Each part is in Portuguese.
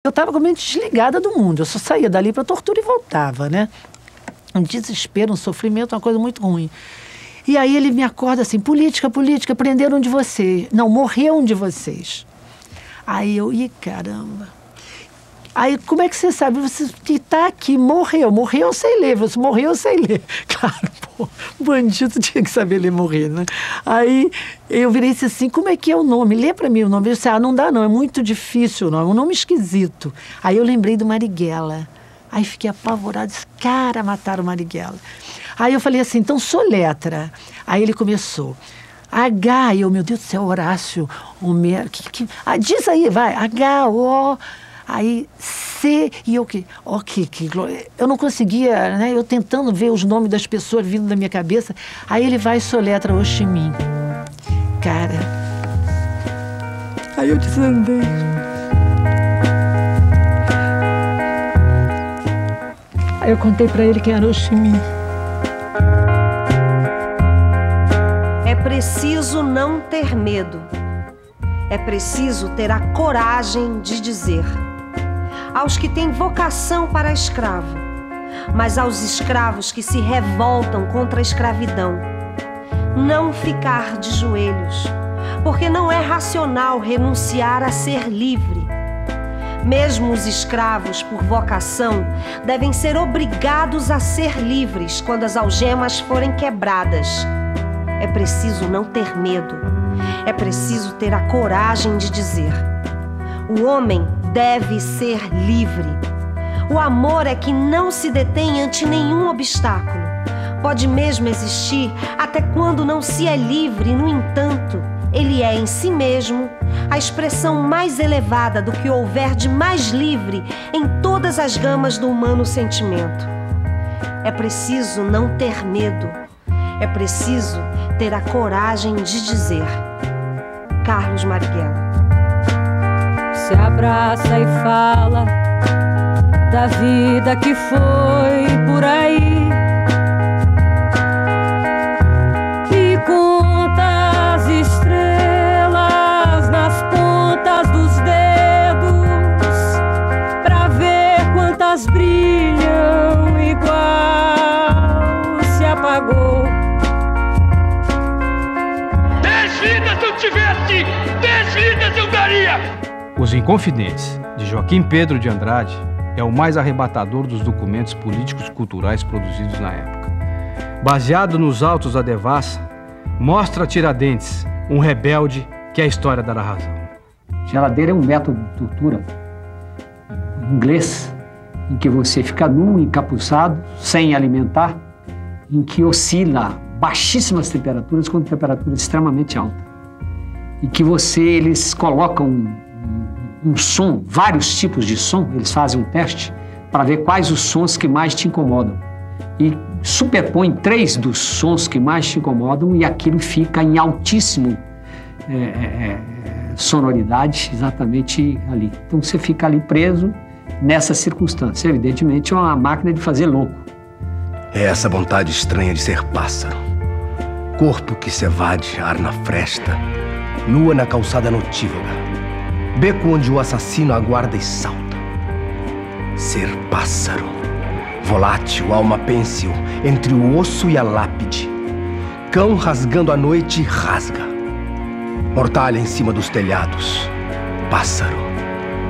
Eu estava completamente desligada do mundo. Eu só saía dali para tortura e voltava, né? Um desespero, um sofrimento, uma coisa muito ruim. E aí ele me acorda assim, política, política, prenderam um de vocês. Não, morreu um de vocês. Aí eu, ih, caramba. Aí, como é que você sabe? Você que está aqui, morreu eu sei ler. Você morreu, eu sei ler. Claro, pô, bandido tinha que saber ler morrer, né? Aí eu virei assim, como é que é o nome? Lê para mim o nome. Eu disse, não dá não, é muito difícil o nome, um nome esquisito. Aí eu lembrei do Marighella. Aí fiquei apavorada, disse, cara, mataram o Marighella. Aí eu falei assim, então soletra. Aí ele começou. H, eu, meu Deus do céu, Horácio, Homero, diz aí, vai, H-O... Aí, C, e eu que eu não conseguia, né? Eu tentando ver os nomes das pessoas vindo da minha cabeça. Aí ele vai e soletra Ho Chi Minh. Cara, aí eu desandei. Aí eu contei pra ele quem era Ho Chi Minh. É preciso não ter medo. É preciso ter a coragem de dizer. Aos que têm vocação para escravo, mas aos escravos que se revoltam contra a escravidão. Não ficar de joelhos, porque não é racional renunciar a ser livre. Mesmo os escravos, por vocação, devem ser obrigados a ser livres quando as algemas forem quebradas. É preciso não ter medo. É preciso ter a coragem de dizer. O homem deve ser livre. O amor é que não se detém ante nenhum obstáculo. Pode mesmo existir até quando não se é livre, no entanto, ele é em si mesmo a expressão mais elevada do que houver de mais livre em todas as gamas do humano sentimento. É preciso não ter medo. É preciso ter a coragem de dizer. Carlos Marighella. Se abraça e fala da vida que foi por aí e conta as estrelas nas pontas dos dedos pra ver quantas brilham igual se apagou. 10 vidas eu tivesse, 10 vidas eu daria. Os Inconfidentes, de Joaquim Pedro de Andrade, é o mais arrebatador dos documentos políticos culturais produzidos na época. Baseado nos autos da devassa, mostra a Tiradentes, um rebelde que a história dará razão. Geladeira é um método de tortura inglês, em que você fica nu, encapuçado, sem alimentar, em que oscila baixíssimas temperaturas com temperatura extremamente alta. E que eles colocam um som, vários tipos de som, eles fazem um teste para ver quais os sons que mais te incomodam. E superpõe 3 dos sons que mais te incomodam e aquilo fica em altíssimo sonoridade exatamente ali. Então você fica ali preso nessa circunstância. Evidentemente é uma máquina de fazer louco. É essa vontade estranha de ser pássaro. Corpo que se evade, ar na fresta, nua na calçada notívaga. Beco onde o assassino aguarda e salta. Ser pássaro, volátil, alma pêncil, entre o osso e a lápide. Cão rasgando a noite, rasga. Mortalha em cima dos telhados. Pássaro,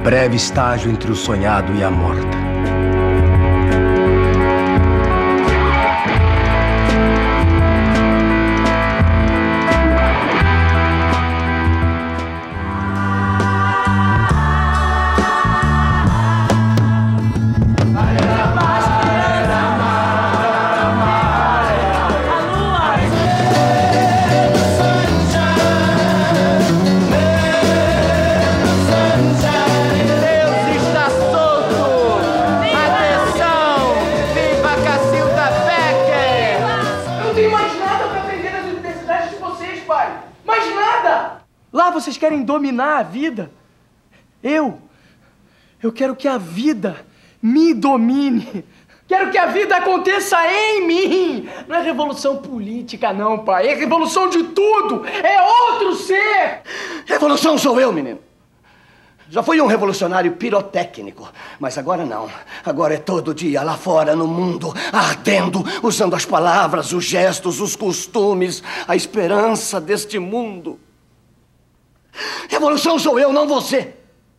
breve estágio entre o sonhado e a morta. Vocês querem dominar a vida? Eu quero que a vida me domine. Quero que a vida aconteça em mim. Não é revolução política, não, pai. É revolução de tudo. É outro ser. Revolução sou eu, menino. Já fui um revolucionário pirotécnico, mas agora não. Agora é todo dia lá fora no mundo, ardendo, usando as palavras, os gestos, os costumes, a esperança deste mundo. Revolução sou eu, não você.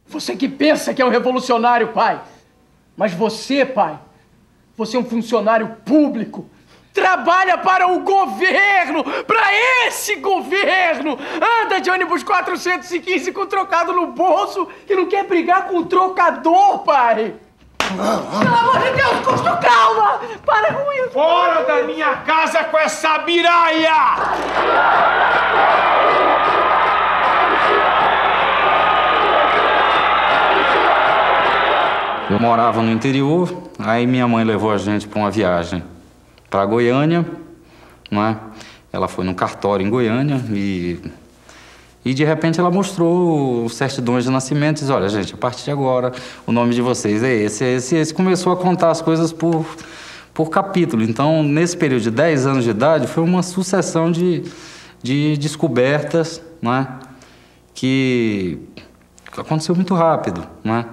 Você que pensa que é um revolucionário, pai. Mas você, pai, você é um funcionário público. Trabalha para o governo, para esse governo. Anda de ônibus 415 com trocado no bolso e não quer brigar com o trocador, pai. Pelo amor de Deus, Custo, calma. Para com isso. Fora da minha casa com essa biraia! Eu morava no interior, aí minha mãe levou a gente para uma viagem para Goiânia, não é? Ela foi num cartório em Goiânia e de repente ela mostrou os certidões de nascimento e disse, olha, gente, a partir de agora o nome de vocês é esse. Começou a contar as coisas por capítulo. Então, nesse período de 10 anos de idade, foi uma sucessão de descobertas, não é? Que aconteceu muito rápido, não é?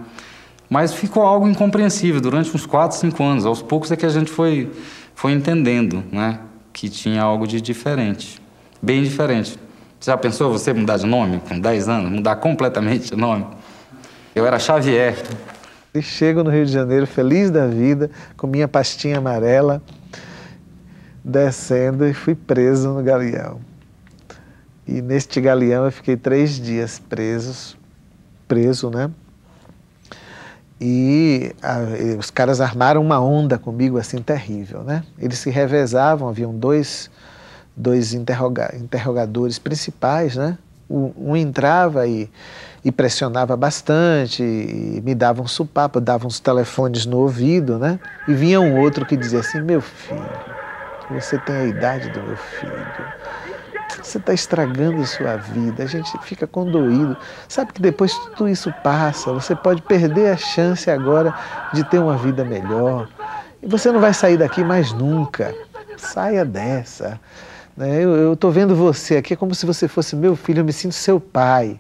Mas ficou algo incompreensível durante uns 4, 5 anos. Aos poucos é que a gente foi entendendo, né, que tinha algo de diferente, bem diferente. Você já pensou você mudar de nome com 10 anos, mudar completamente de nome? Eu era Xavier. E chego no Rio de Janeiro feliz da vida, com minha pastinha amarela, descendo e fui preso no Galeão. E neste Galeão eu fiquei 3 dias preso, né? E os caras armaram uma onda comigo assim terrível, né? Eles se revezavam, haviam dois interrogadores principais, né? Um entrava e pressionava bastante, e me dava um supapo, dava uns telefones no ouvido, né? E vinha um outro que dizia assim, meu filho, você tem a idade do meu filho. Você está estragando sua vida, a gente fica condoído. Sabe que depois tudo isso passa, você pode perder a chance agora de ter uma vida melhor. E você não vai sair daqui mais nunca. Saia dessa. Eu estou vendo você aqui, é como se você fosse meu filho, eu me sinto seu pai.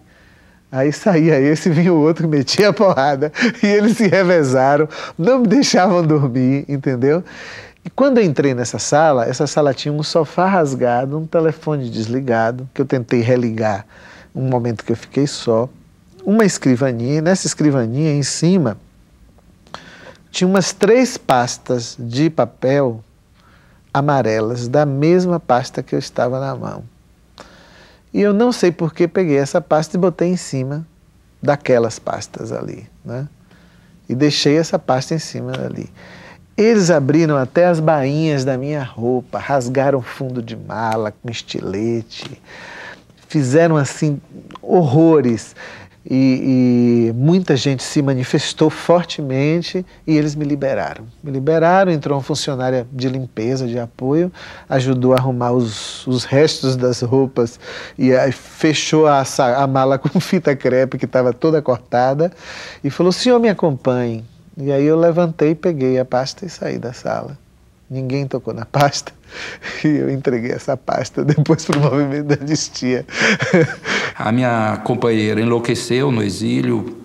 Aí saía esse, vinha o outro, metia a porrada. E eles se revezaram, não me deixavam dormir, entendeu? E quando eu entrei nessa sala, essa sala tinha um sofá rasgado, um telefone desligado, que eu tentei religar um momento que eu fiquei só, uma escrivaninha, e nessa escrivaninha em cima tinha umas 3 pastas de papel amarelas, da mesma pasta que eu estava na mão. E eu não sei por que peguei essa pasta e botei em cima daquelas pastas ali, né? E deixei essa pasta em cima dali. Eles abriram até as bainhas da minha roupa, rasgaram fundo de mala com estilete, fizeram assim horrores e muita gente se manifestou fortemente e eles me liberaram. Me liberaram, entrou uma funcionária de limpeza, de apoio, ajudou a arrumar os restos das roupas e aí fechou a mala com fita crepe que estava toda cortada e falou, senhor, me acompanhe. E aí eu levantei, peguei a pasta e saí da sala. Ninguém tocou na pasta e eu entreguei essa pasta depois para o movimento da anistia. A minha companheira enlouqueceu no exílio.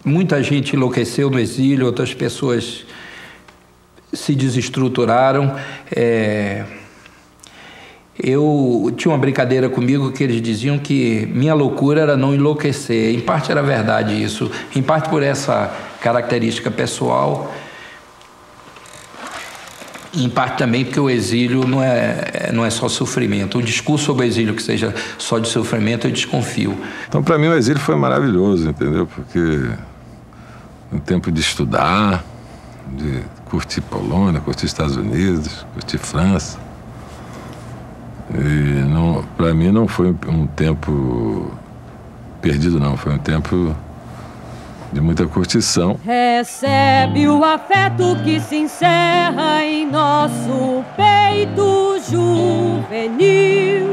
Muita gente enlouqueceu no exílio, outras pessoas se desestruturaram. Eu tinha uma brincadeira comigo que eles diziam que minha loucura era não enlouquecer. Em parte era verdade isso, em parte por essa característica pessoal, em parte também porque o exílio não é só sofrimento. Um discurso sobre o exílio que seja só de sofrimento, eu desconfio. Então, para mim, o exílio foi maravilhoso, entendeu? Porque um tempo de estudar, de curtir Polônia, curtir Estados Unidos, curtir França. E para mim não foi um tempo perdido, não. Foi um tempo de muita curtição. Recebe o afeto que se encerra em nosso peito juvenil,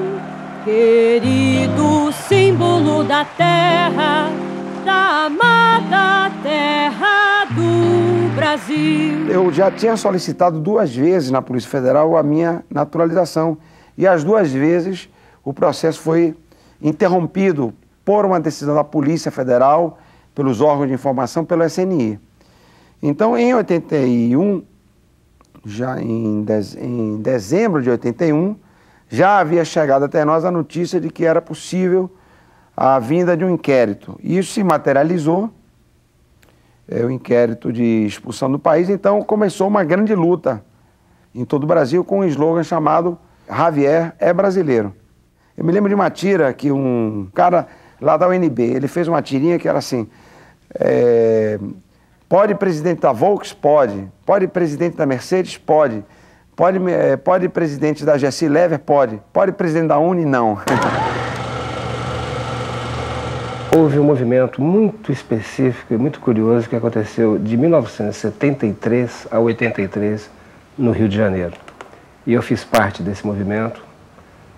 querido símbolo da terra, da amada terra do Brasil. Brasil. Eu já tinha solicitado 2 vezes na Polícia Federal a minha naturalização. E as 2 vezes o processo foi interrompido por uma decisão da Polícia Federal, pelos órgãos de informação, pelo SNI. Então, em 81, já em dezembro de 81, já havia chegado até nós a notícia de que era possível a vinda de um inquérito. Isso se materializou, o inquérito de expulsão do país. Então começou uma grande luta em todo o Brasil com um slogan chamado Javier é brasileiro. Eu me lembro de uma tira que um cara lá da UNB, ele fez uma tirinha que era assim, pode presidente da Volks? Pode. Pode presidente da Mercedes? Pode. Pode presidente da Gessi Lever? Pode. Pode presidente da Uni? Não. Houve um movimento muito específico e muito curioso que aconteceu de 1973 a 83 no Rio de Janeiro. E eu fiz parte desse movimento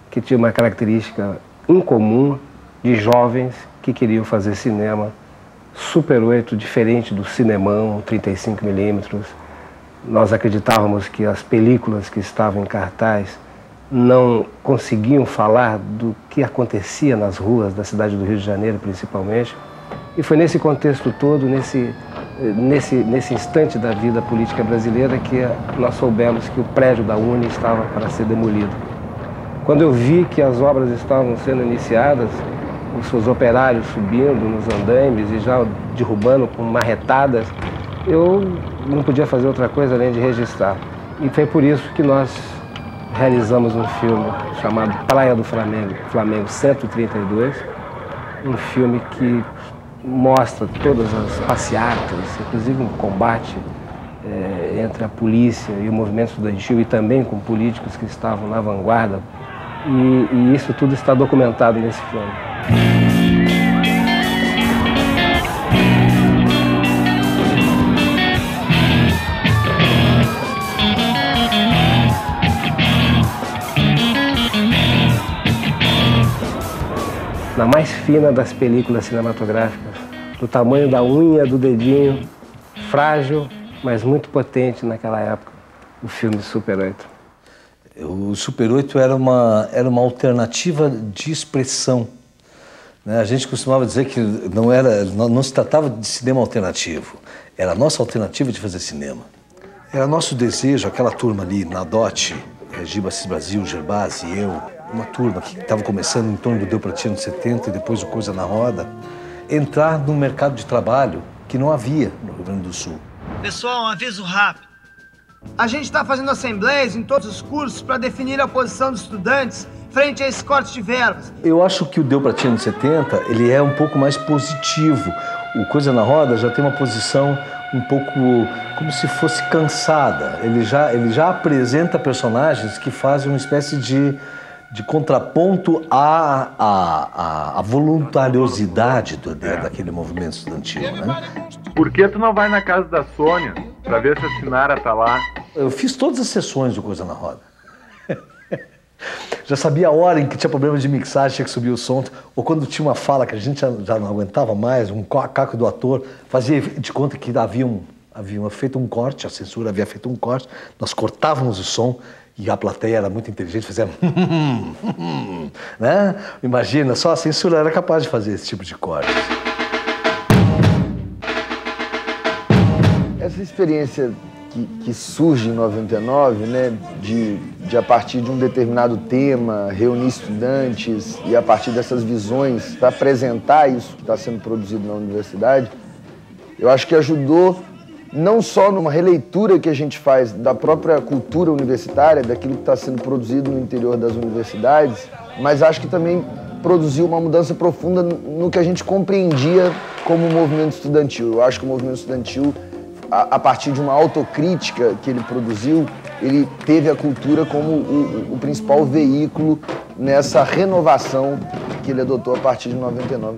que tinha uma característica incomum de jovens que queriam fazer cinema Super 8, diferente do cinemão 35mm. Nós acreditávamos que as películas que estavam em cartaz não conseguiam falar do que acontecia nas ruas da cidade do Rio de Janeiro, principalmente. E foi nesse contexto todo, nesse instante da vida política brasileira, que nós soubemos que o prédio da Uni estava para ser demolido. Quando eu vi que as obras estavam sendo iniciadas, os seus operários subindo nos andaimes e já derrubando com marretadas, eu não podia fazer outra coisa além de registrar. E foi por isso que nós realizamos um filme chamado Praia do Flamengo, Flamengo 132, um filme que mostra todas as passeatas, inclusive um combate entre a polícia e o movimento estudantil e também com políticos que estavam na vanguarda, e isso tudo está documentado nesse filme. Na mais fina das películas cinematográficas, do tamanho da unha do dedinho, frágil, mas muito potente naquela época, o filme Super 8. O Super 8 era uma alternativa de expressão, né? A gente costumava dizer que não se tratava de cinema alternativo, era a nossa alternativa de fazer cinema. Era nosso desejo, aquela turma ali, Nadotti, Giba Assis Brasil, Gerbasi e eu, uma turma que estava começando em torno do Deu Pra Ti nos 70 e depois o Coisa na Roda, entrar num mercado de trabalho que não havia no Rio Grande do Sul. Pessoal, um aviso rápido. A gente está fazendo assembleias em todos os cursos para definir a posição dos estudantes frente a esse corte de verbas. Eu acho que o Deu Pra Ti nos 70, ele é um pouco mais positivo. O Coisa na Roda já tem uma posição um pouco como se fosse cansada. Ele já apresenta personagens que fazem uma espécie de contraponto à voluntariosidade daquele movimento estudantil, né? Por que tu não vai na casa da Sônia pra ver se a Sinara tá lá? Eu fiz todas as sessões do Coisa na Roda. Já sabia a hora em que tinha problema de mixagem, tinha que subir o som, ou quando tinha uma fala que a gente já não aguentava mais, um caco do ator, fazia de conta que havia feito um corte, a censura havia feito um corte, nós cortávamos o som e a plateia era muito inteligente, fazia né? Imagina, só a censura era capaz de fazer esse tipo de corte. Essa experiência que surge em 99, né, de a partir de um determinado tema, reunir estudantes e a partir dessas visões para apresentar isso que está sendo produzido na universidade, eu acho que ajudou não só numa releitura que a gente faz da própria cultura universitária, daquilo que está sendo produzido no interior das universidades, mas acho que também produziu uma mudança profunda no que a gente compreendia como movimento estudantil. Eu acho que o movimento estudantil, a partir de uma autocrítica que ele produziu, ele teve a cultura como o principal veículo nessa renovação que ele adotou a partir de 99.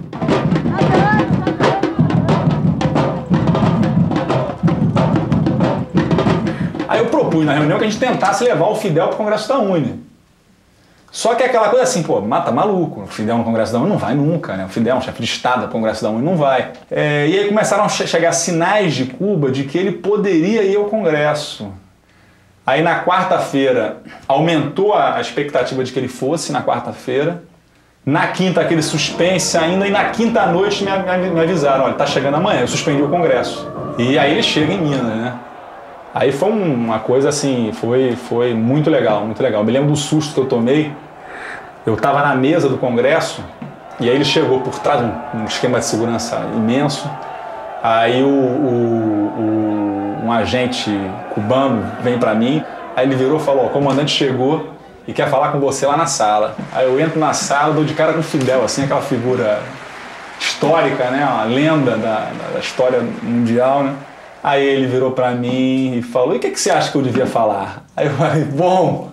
Aí eu propus na reunião que a gente tentasse levar o Fidel para o Congresso da Uni. Só que é aquela coisa assim, pô, mata maluco, o Fidel no Congresso da ONU não vai nunca, né? O Fidel é um chefe de Estado do Congresso da ONU não vai. E aí começaram a chegar sinais de Cuba de que ele poderia ir ao Congresso. Aí na quarta-feira aumentou a expectativa de que ele fosse na quarta-feira. Na quinta aquele suspense ainda, e na quinta noite me avisaram, olha, tá chegando amanhã, eu suspendi o Congresso. E aí ele chega em Minas, né? Aí foi uma coisa assim, foi muito legal, muito legal. Eu me lembro do susto que eu tomei. Eu estava na mesa do Congresso e aí ele chegou por trás, um esquema de segurança imenso. Aí um agente cubano vem para mim, aí ele virou e falou, o comandante chegou e quer falar com você lá na sala. Aí eu entro na sala, dou de cara com o Fidel, assim, aquela figura histórica, né, uma lenda da história mundial, né? Aí ele virou pra mim e falou, e o que você acha que eu devia falar? Aí eu falei, bom,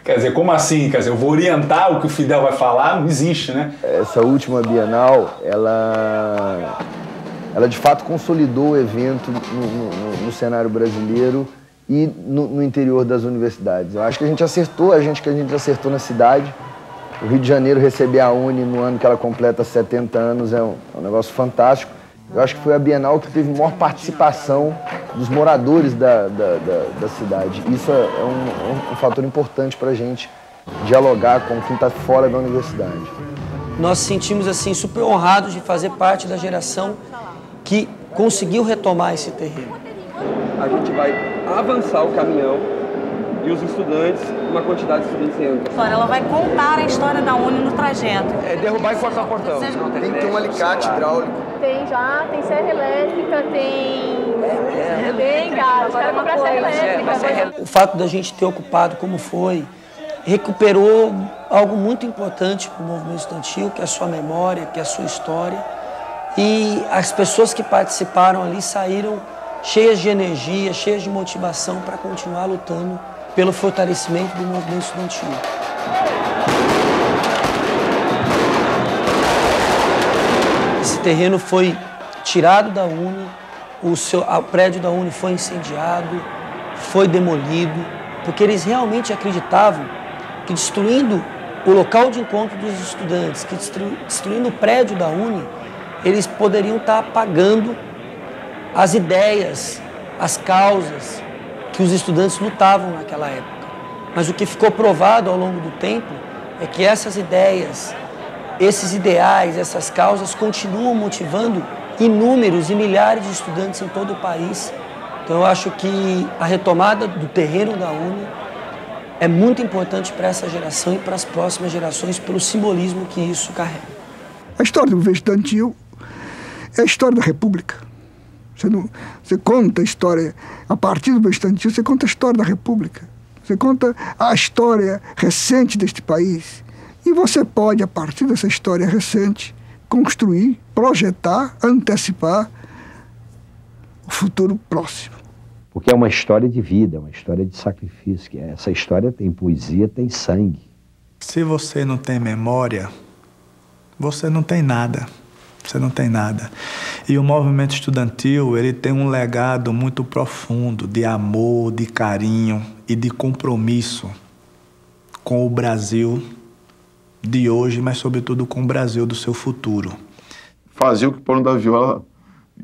quer dizer, como assim? Quer dizer, eu vou orientar o que o Fidel vai falar? Não existe, né? Essa última Bienal, ela de fato consolidou o evento no cenário brasileiro e no interior das universidades. Eu acho que a gente acertou na cidade. O Rio de Janeiro receber a Uni no ano que ela completa 70 anos é um negócio fantástico. Eu acho que foi a Bienal que teve maior participação dos moradores da cidade. Isso é um fator importante para a gente dialogar com quem está fora da universidade. Nós nos sentimos assim, super honrados de fazer parte da geração que conseguiu retomar esse terreno. A gente vai avançar o caminhão e os estudantes, uma quantidade de estudantes entra. Ela vai contar a história da Uni no trajeto. É derrubar e cortar o portão. Tem que ter um alicate hidráulico. Tem já, tem serra elétrica, tem gás, vai comprar serra elétrica. O fato da gente ter ocupado como foi, recuperou algo muito importante para o movimento estudantil, que é a sua memória, que é a sua história. E as pessoas que participaram ali saíram cheias de energia, cheias de motivação para continuar lutando pelo fortalecimento do movimento estudantil. Esse terreno foi tirado da Uni, o prédio da Uni foi incendiado, foi demolido, porque eles realmente acreditavam que destruindo o local de encontro dos estudantes, que destruindo o prédio da Uni, eles poderiam estar apagando as ideias, as causas que os estudantes lutavam naquela época. Mas o que ficou provado ao longo do tempo é que essas ideias, esses ideais, essas causas continuam motivando inúmeros e milhares de estudantes em todo o país. Então eu acho que a retomada do terreno da Uni é muito importante para essa geração e para as próximas gerações pelo simbolismo que isso carrega. A história do movimento estudantil é a história da República. Você conta a história, a partir do movimento estudantil, você conta a história da República. Você conta a história recente deste país. E você pode, a partir dessa história recente, construir, projetar, antecipar o futuro próximo. Porque é uma história de vida, é uma história de sacrifício. Essa história tem poesia, tem sangue. Se você não tem memória, você não tem nada. Você não tem nada. E o movimento estudantil, ele tem um legado muito profundo de amor, de carinho e de compromisso com o Brasil de hoje, mas sobretudo com o Brasil do seu futuro. Fazia o que o Paulo da Viola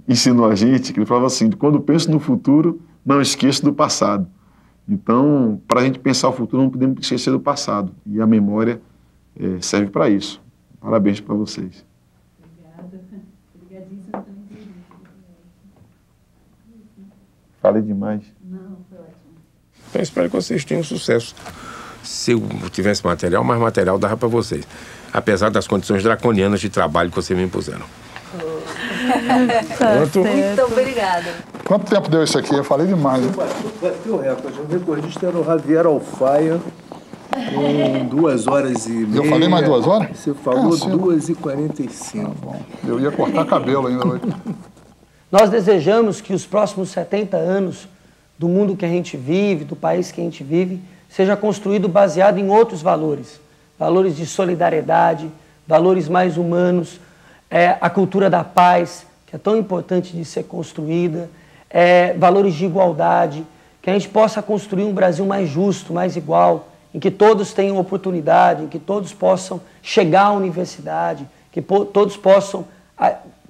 ensinou a gente, que ele falava assim, quando penso no futuro, não esqueço do passado. Então, para a gente pensar o futuro, não podemos esquecer do passado. E a memória serve para isso. Parabéns para vocês. Falei demais. Não, foi ótimo. Então, espero que vocês tenham sucesso. Se eu tivesse material, mais material dava para vocês. Apesar das condições draconianas de trabalho que vocês me impuseram. Muito obrigada. Quanto tempo deu isso aqui? Eu falei demais. Bateu o recorde. O recordista era o Javier Alfaia, com 2 horas e meia. Eu falei mais 2 horas? Você falou 2h45. Tá bom. Eu ia cortar cabelo ainda hoje. Nós desejamos que os próximos 70 anos do mundo que a gente vive, do país que a gente vive, seja construído baseado em outros valores. Valores de solidariedade, valores mais humanos, a cultura da paz, que é tão importante de ser construída, valores de igualdade, que a gente possa construir um Brasil mais justo, mais igual, em que todos tenham oportunidade, em que todos possam chegar à universidade, que todos possam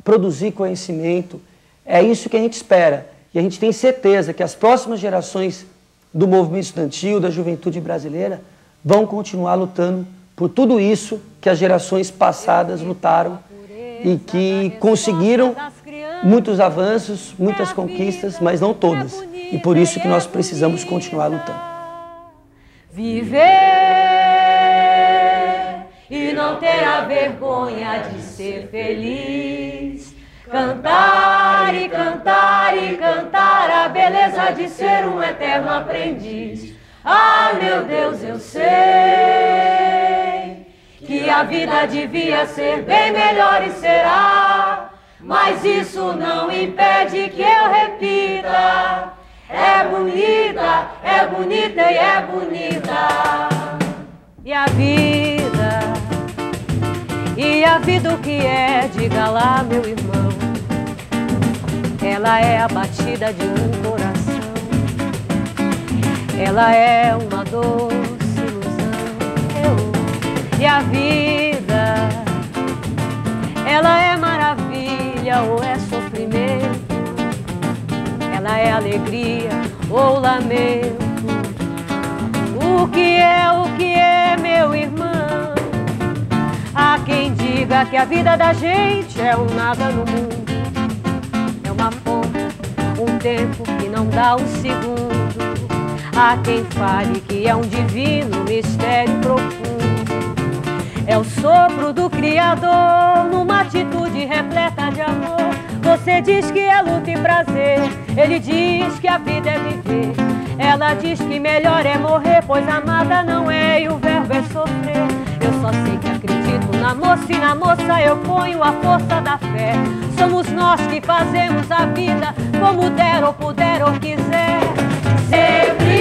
produzir conhecimento. É isso que a gente espera. E a gente tem certeza que as próximas gerações do movimento estudantil, da juventude brasileira, vão continuar lutando por tudo isso que as gerações passadas lutaram e que conseguiram muitos avanços, muitas conquistas, mas não todas. E por isso que nós precisamos continuar lutando. Viver e não ter a vergonha de ser feliz. Cantar e cantar e cantar a beleza de ser um eterno aprendiz. Ah, meu Deus, eu sei que a vida devia ser bem melhor e será, mas isso não impede que eu repita. É bonita e é bonita. E a vida o que é, diga lá, meu irmão. Ela é a batida de um coração. Ela é uma doce ilusão. E a vida, ela é maravilha ou é sofrimento. Ela é alegria ou lamento. O que é, meu irmão? Há quem diga que a vida da gente é um nada no mundo. É uma fonte, um tempo que não dá um segundo. Há quem fale que é um divino mistério profundo. É o sopro do Criador numa atitude repleta de amor. Você diz que é luta e prazer, ele diz que a vida é viver. Ela diz que melhor é morrer, pois amada não é e o verbo é sofrer. Eu só sei que acredito na moça e na moça eu ponho a força da fé. Somos nós que fazemos a vida como der ou puder ou quiser. Sempre